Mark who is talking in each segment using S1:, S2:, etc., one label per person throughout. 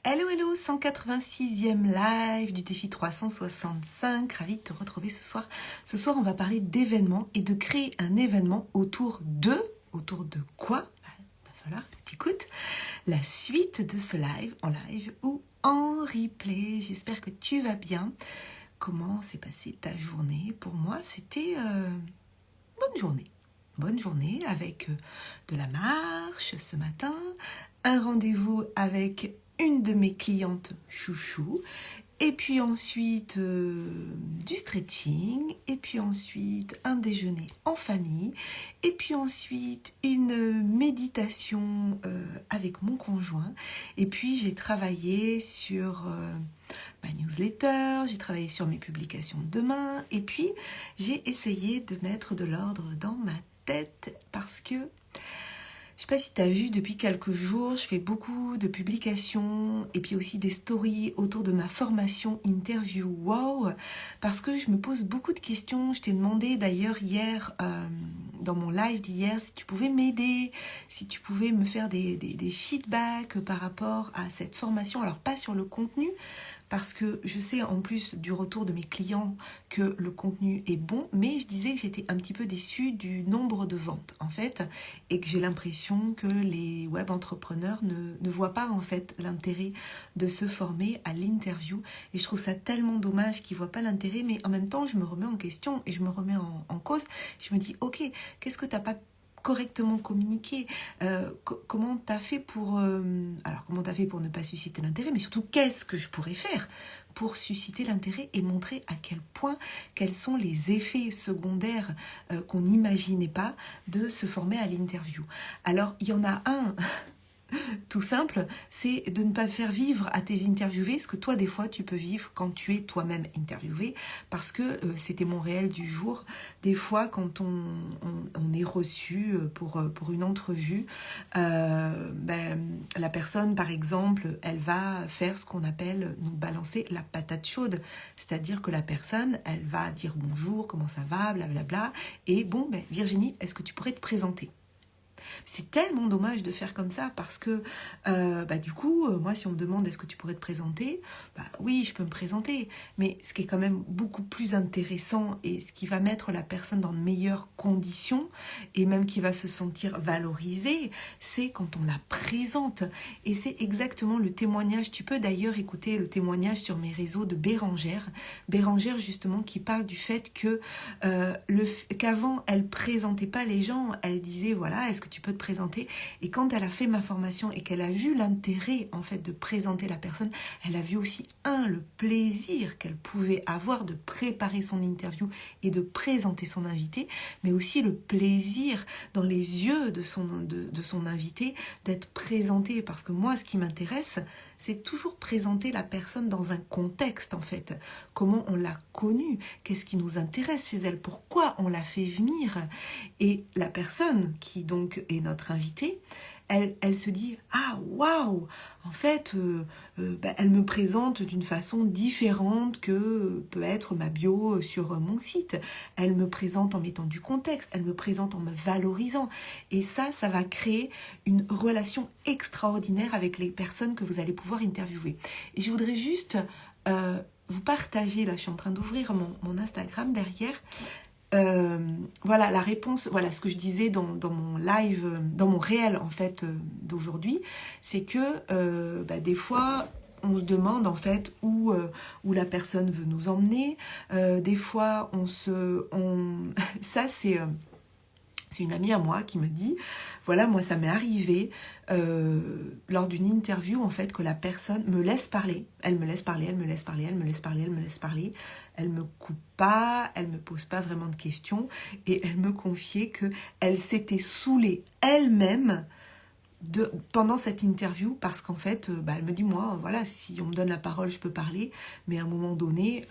S1: Hello, hello, 186e live du défi 365. Ravie de te retrouver ce soir. Ce soir, on va parler d'événements et de créer un événement autour de quoi? Il va falloir que tu écoutes la suite de ce live, en live ou en replay. J'espère que tu vas bien. Comment s'est passée ta journée? Pour moi, c'était bonne journée. Bonne journée avec de la marche ce matin, un rendez-vous avec une de mes clientes chouchou, et puis ensuite du stretching, et puis ensuite un déjeuner en famille, et puis ensuite une méditation avec mon conjoint, et puis j'ai travaillé sur ma newsletter, j'ai travaillé sur mes publications de demain, et puis j'ai essayé de mettre de l'ordre dans ma tête parce que je sais pas si tu as vu, depuis quelques jours, je fais beaucoup de publications et puis aussi des stories autour de ma formation Interview Wow, parce que je me pose beaucoup de questions. Je t'ai demandé d'ailleurs hier, dans mon live d'hier, si tu pouvais m'aider, si tu pouvais me faire des feedbacks par rapport à cette formation. Alors pas sur le contenu, parce que je sais en plus du retour de mes clients que le contenu est bon, mais je disais que j'étais un petit peu déçue du nombre de ventes en fait, et que j'ai l'impression que les web entrepreneurs ne voient pas en fait l'intérêt de se former à l'interview, et je trouve ça tellement dommage qu'ils ne voient pas l'intérêt, mais en même temps je me remets en question et je me remets en cause. Je me dis ok, qu'est-ce que tu n'as pas correctement communiquer, comment t'as fait pour comment t'as fait pour ne pas susciter l'intérêt, mais surtout qu'est-ce que je pourrais faire pour susciter l'intérêt et montrer à quel point, quels sont les effets secondaires qu'on n'imaginait pas de se former à l'interview. Alors il y en a un tout simple, c'est de ne pas faire vivre à tes interviewés ce que toi, des fois, tu peux vivre quand tu es toi-même interviewé, parce que c'était mon réel du jour. Des fois, quand on est reçu pour une entrevue, la personne, par exemple, elle va faire ce qu'on appelle nous balancer la patate chaude, c'est-à-dire que la personne, elle va dire bonjour, comment ça va, blablabla, et bon, Virginie, est-ce que tu pourrais te présenter ? C'est tellement dommage de faire comme ça parce que du coup, moi si on me demande est-ce que tu pourrais te présenter, oui je peux me présenter, mais ce qui est quand même beaucoup plus intéressant et ce qui va mettre la personne dans de meilleures conditions et même qui va se sentir valorisée, c'est quand on la présente. Et c'est exactement le témoignage. Tu peux d'ailleurs écouter le témoignage sur mes réseaux de Bérangère justement, qui parle du fait que qu'avant elle présentait pas les gens, elle disait voilà, est-ce que tu peux te présenter? Et quand elle a fait ma formation et qu'elle a vu l'intérêt en fait de présenter la personne, elle a vu aussi le plaisir qu'elle pouvait avoir de préparer son interview et de présenter son invité, mais aussi le plaisir dans les yeux de son invité d'être présenté, parce que moi ce qui m'intéresse, c'est toujours présenter la personne dans un contexte en fait. Comment on l'a connue, qu'est-ce qui nous intéresse chez elle, pourquoi on l'a fait venir. Et la personne qui donc est notre invitée, elle se dit « Ah, waouh ! En fait, elle me présente d'une façon différente que peut être ma bio sur mon site. Elle me présente en mettant du contexte, elle me présente en me valorisant. » Et ça va créer une relation extraordinaire avec les personnes que vous allez pouvoir interviewer. Et je voudrais juste vous partager, là je suis en train d'ouvrir mon Instagram derrière, voilà la réponse, voilà ce que je disais dans mon live, dans mon réel en fait d'aujourd'hui, c'est que des fois on se demande en fait où la personne veut nous emmener, des fois ça c'est une amie à moi qui me dit, voilà, moi ça m'est arrivé lors d'une interview en fait que la personne me laisse parler, elle me laisse parler, elle me coupe pas, elle me pose pas vraiment de questions, et elle me confiait que elle s'était saoulée elle-même pendant cette interview, parce qu'en fait elle me dit moi voilà, si on me donne la parole je peux parler, mais à un moment donné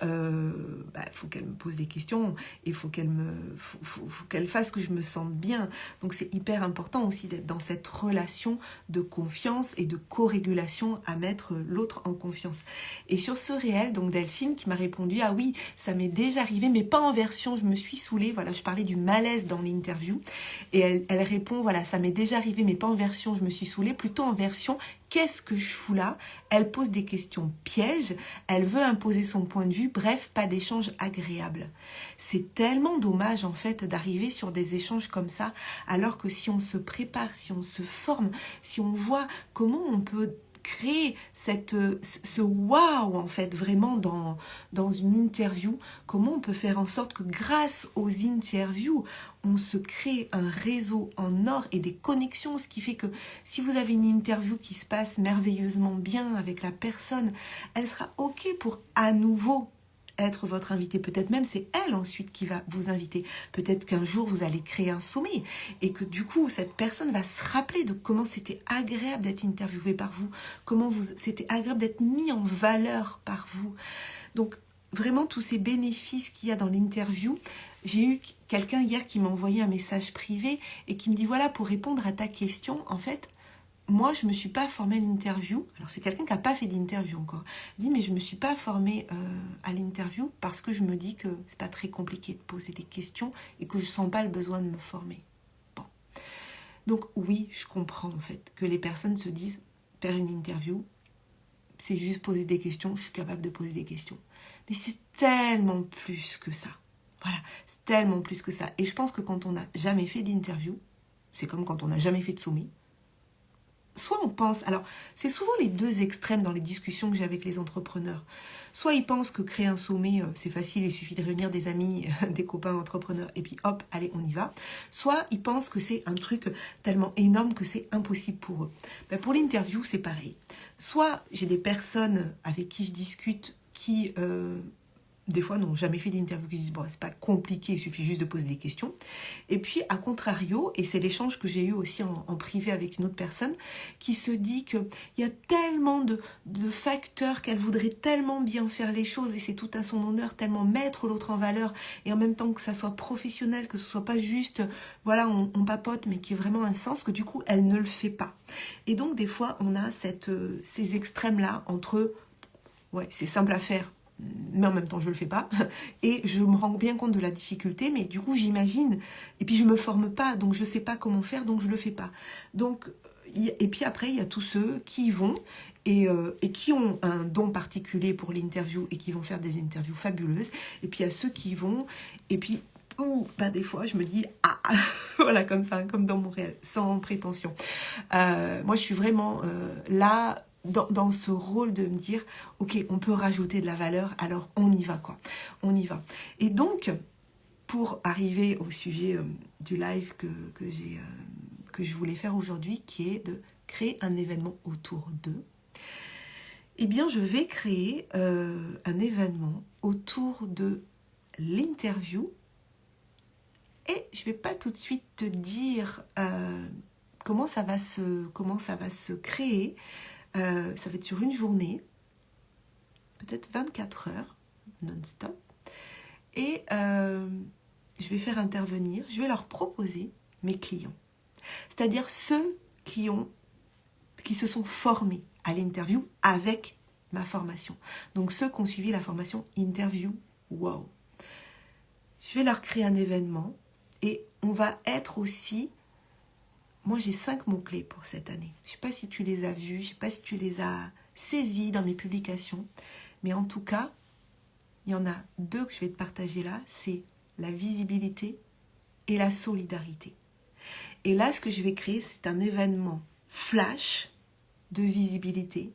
S1: faut qu'elle me pose des questions et faut qu'elle fasse que je me sente bien. Donc c'est hyper important aussi d'être dans cette relation de confiance et de co-régulation, à mettre l'autre en confiance. Et sur ce réel, donc Delphine qui m'a répondu ah oui, ça m'est déjà arrivé mais pas en version je me suis saoulée, voilà, je parlais du malaise dans l'interview, et elle répond voilà, ça m'est déjà arrivé mais pas en version Je me suis saoulée, plutôt en version qu'est-ce que je fous là? Elle pose des questions pièges, elle veut imposer son point de vue, bref, pas d'échange agréable. C'est tellement dommage en fait d'arriver sur des échanges comme ça, alors que si on se prépare, si on se forme, si on voit comment on peut créer ce waouh en fait vraiment dans une interview, comment on peut faire en sorte que grâce aux interviews on se crée un réseau en or et des connexions, ce qui fait que si vous avez une interview qui se passe merveilleusement bien avec la personne, elle sera ok pour à nouveau être votre invité. Peut-être même c'est elle ensuite qui va vous inviter. Peut-être qu'un jour vous allez créer un sommet et que du coup cette personne va se rappeler de comment c'était agréable d'être interviewé par vous, c'était agréable d'être mis en valeur par vous. Donc vraiment tous ces bénéfices qu'il y a dans l'interview. J'ai eu quelqu'un hier qui m'a envoyé un message privé et qui me dit voilà, pour répondre à ta question, en fait, moi, je ne me suis pas formée à l'interview. Alors, c'est quelqu'un qui n'a pas fait d'interview encore. Il dit, mais je ne me suis pas formée à l'interview parce que je me dis que c'est pas très compliqué de poser des questions et que je ne sens pas le besoin de me former. Bon. Donc, oui, je comprends en fait que les personnes se disent, faire une interview, c'est juste poser des questions, je suis capable de poser des questions. Mais c'est tellement plus que ça. Voilà, c'est tellement plus que ça. Et je pense que quand on n'a jamais fait d'interview, c'est comme quand on n'a jamais fait de sommet, soit on pense, alors c'est souvent les deux extrêmes dans les discussions que j'ai avec les entrepreneurs. Soit ils pensent que créer un sommet, c'est facile, il suffit de réunir des amis, des copains entrepreneurs, et puis hop, allez, on y va. Soit ils pensent que c'est un truc tellement énorme que c'est impossible pour eux. Ben, pour l'interview, c'est pareil. Soit j'ai des personnes avec qui je discute qui... des fois n'ont jamais fait d'interview, qui disent bon, c'est pas compliqué, il suffit juste de poser des questions. Et puis à contrario, et c'est l'échange que j'ai eu aussi en privé avec une autre personne, qui se dit qu'il y a tellement de facteurs, qu'elle voudrait tellement bien faire les choses, et c'est tout à son honneur, tellement mettre l'autre en valeur, et en même temps que ça soit professionnel, que ce soit pas juste, voilà, on papote, mais qu'il y ait vraiment un sens, que du coup elle ne le fait pas. Et donc des fois on a ces extrêmes-là entre, ouais, c'est simple à faire, mais en même temps je le fais pas et je me rends bien compte de la difficulté, mais du coup j'imagine et puis je me forme pas, donc je sais pas comment faire, donc je le fais pas. Donc et puis après il y a tous ceux qui y vont et qui ont un don particulier pour l'interview et qui vont faire des interviews fabuleuses, et puis il y a ceux qui vont et puis des fois je me dis voilà, comme ça, comme dans Montréal, sans prétention. Moi je suis vraiment là dans ce rôle de me dire ok, on peut rajouter de la valeur, alors on y va quoi, on y va. Et donc pour arriver au sujet du live que je voulais faire aujourd'hui, qui est de créer un événement autour d'eux, eh bien je vais créer un événement autour de l'interview, et je vais pas tout de suite te dire comment ça va se créer. Ça va être sur une journée, peut-être 24 heures, non-stop. Et je vais faire intervenir, je vais leur proposer mes clients. C'est-à-dire ceux qui se sont formés à l'interview avec ma formation. Donc ceux qui ont suivi la formation Interview Wow. Je vais leur créer un événement et on va être aussi... Moi, j'ai 5 mots-clés pour cette année. Je ne sais pas si tu les as vus, je ne sais pas si tu les as saisis dans mes publications, mais en tout cas, il y en a 2 que je vais te partager là, c'est la visibilité et la solidarité. Et là, ce que je vais créer, c'est un événement flash de visibilité,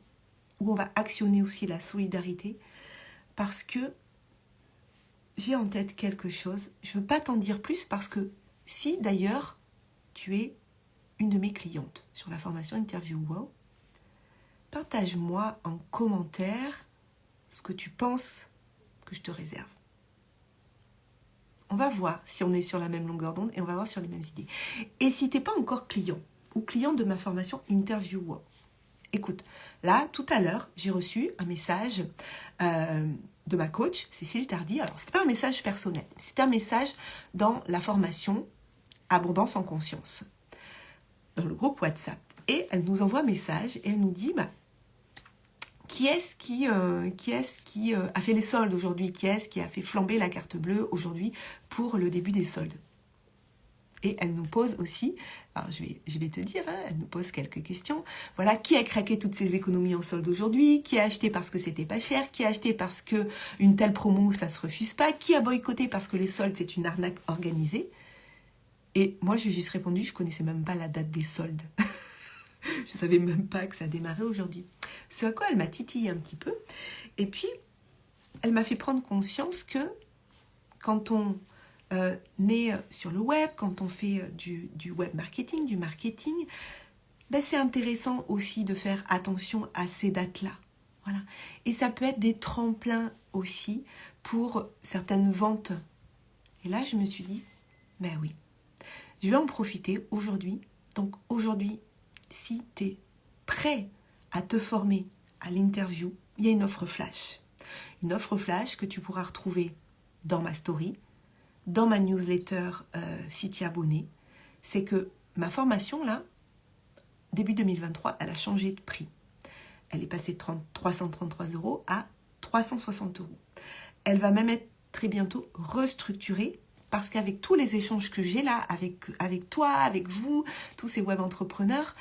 S1: où on va actionner aussi la solidarité, parce que j'ai en tête quelque chose. Je ne veux pas t'en dire plus, parce que si d'ailleurs, tu es une de mes clientes sur la formation Interview Wow, partage-moi en commentaire ce que tu penses que je te réserve. On va voir si on est sur la même longueur d'onde et on va voir sur les mêmes idées. Et si tu n'es pas encore client ou cliente de ma formation Interview Wow, écoute, là, tout à l'heure, j'ai reçu un message de ma coach, Cécile Tardy. Alors, ce n'était pas un message personnel, c'était un message dans la formation Abondance en conscience, dans le groupe WhatsApp. Et elle nous envoie un message et elle nous dit qui est-ce qui a fait les soldes aujourd'hui, qui est-ce qui a fait flamber la carte bleue aujourd'hui pour le début des soldes. Et elle nous pose aussi, alors je vais te dire, hein, elle nous pose quelques questions. Voilà, qui a craqué toutes ces économies en solde aujourd'hui? Qui a acheté parce que c'était pas cher? Qui a acheté parce que une telle promo, ça se refuse pas? Qui a boycotté parce que les soldes, c'est une arnaque organisée? Et moi, j'ai juste répondu, je connaissais même pas la date des soldes. Je savais même pas que ça démarrait aujourd'hui. Ce à quoi elle m'a titillé un petit peu. Et puis, elle m'a fait prendre conscience que quand on est sur le web, quand on fait du web marketing, du marketing, ben c'est intéressant aussi de faire attention à ces dates-là. Voilà. Et ça peut être des tremplins aussi pour certaines ventes. Et là, je me suis dit, ben oui, je vais en profiter aujourd'hui. Donc aujourd'hui, si tu es prêt à te former à l'interview, il y a une offre flash. Une offre flash que tu pourras retrouver dans ma story, dans ma newsletter si tu es abonné. C'est que ma formation, là, début 2023, elle a changé de prix. Elle est passée de 333 € à 360 €. Elle va même être très bientôt restructurée parce qu'avec tous les échanges que j'ai là, avec toi, avec vous, tous ces web entrepreneurs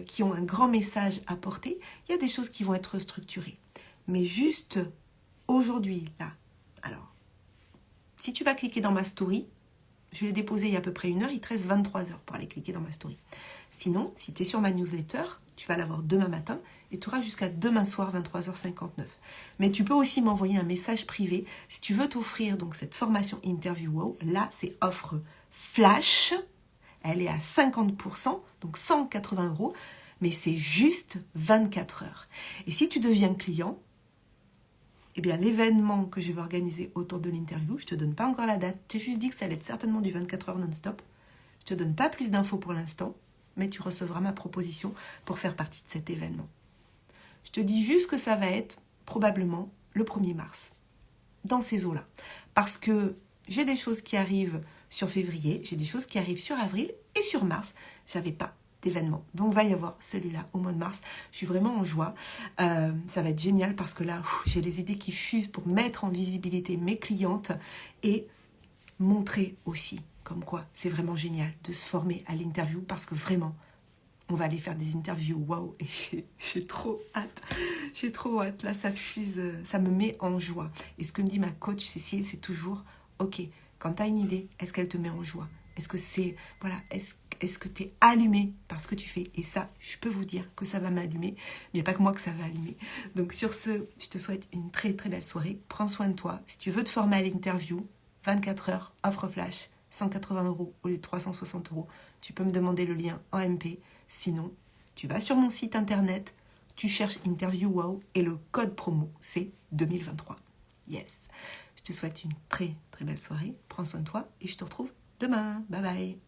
S1: qui ont un grand message à porter, il y a des choses qui vont être restructurées. Mais juste aujourd'hui, là, alors, si tu vas cliquer dans ma story, je l'ai déposé il y a à peu près 1 heure, il te reste 23 heures pour aller cliquer dans ma story. Sinon, si tu es sur ma newsletter, tu vas l'avoir demain matin et tu auras jusqu'à demain soir 23h59. Mais tu peux aussi m'envoyer un message privé si tu veux t'offrir donc cette formation Interview Wow. Là, c'est offre flash. Elle est à 50%, donc 180 €, mais c'est juste 24 heures. Et si tu deviens client, eh bien, l'événement que je vais organiser autour de l'interview, je ne te donne pas encore la date. J'ai juste dit que ça allait être certainement du 24 heures non-stop. Je ne te donne pas plus d'infos pour l'instant, mais tu recevras ma proposition pour faire partie de cet événement. Je te dis juste que ça va être probablement le 1er mars, dans ces eaux-là. Parce que j'ai des choses qui arrivent sur février, j'ai des choses qui arrivent sur avril et sur mars. Je n'avais pas d'événement. Donc, va y avoir celui-là au mois de mars. Je suis vraiment en joie. Ça va être génial parce que là, j'ai les idées qui fusent pour mettre en visibilité mes clientes et montrer aussi comme quoi c'est vraiment génial de se former à l'interview parce que vraiment, on va aller faire des interviews. Waouh! Et j'ai trop hâte. J'ai trop hâte. Là, ça fuse, ça me met en joie. Et ce que me dit ma coach Cécile, c'est toujours, ok, quand tu as une idée, est-ce qu'elle te met en joie? Est-ce que c'est, voilà, est-ce que tu es allumé par ce que tu fais? Et ça, je peux vous dire que ça va m'allumer. Mais il n'y a pas que moi que ça va allumer. Donc sur ce, je te souhaite une très très belle soirée. Prends soin de toi. Si tu veux te former à l'interview, 24 heures, offre flash, 180 € au lieu de 360 €. Tu peux me demander le lien en MP. Sinon, tu vas sur mon site internet, tu cherches Interview Wow et le code promo, c'est 2023. Yes. Je te souhaite une très très belle soirée. Prends soin de toi et je te retrouve demain. Bye bye.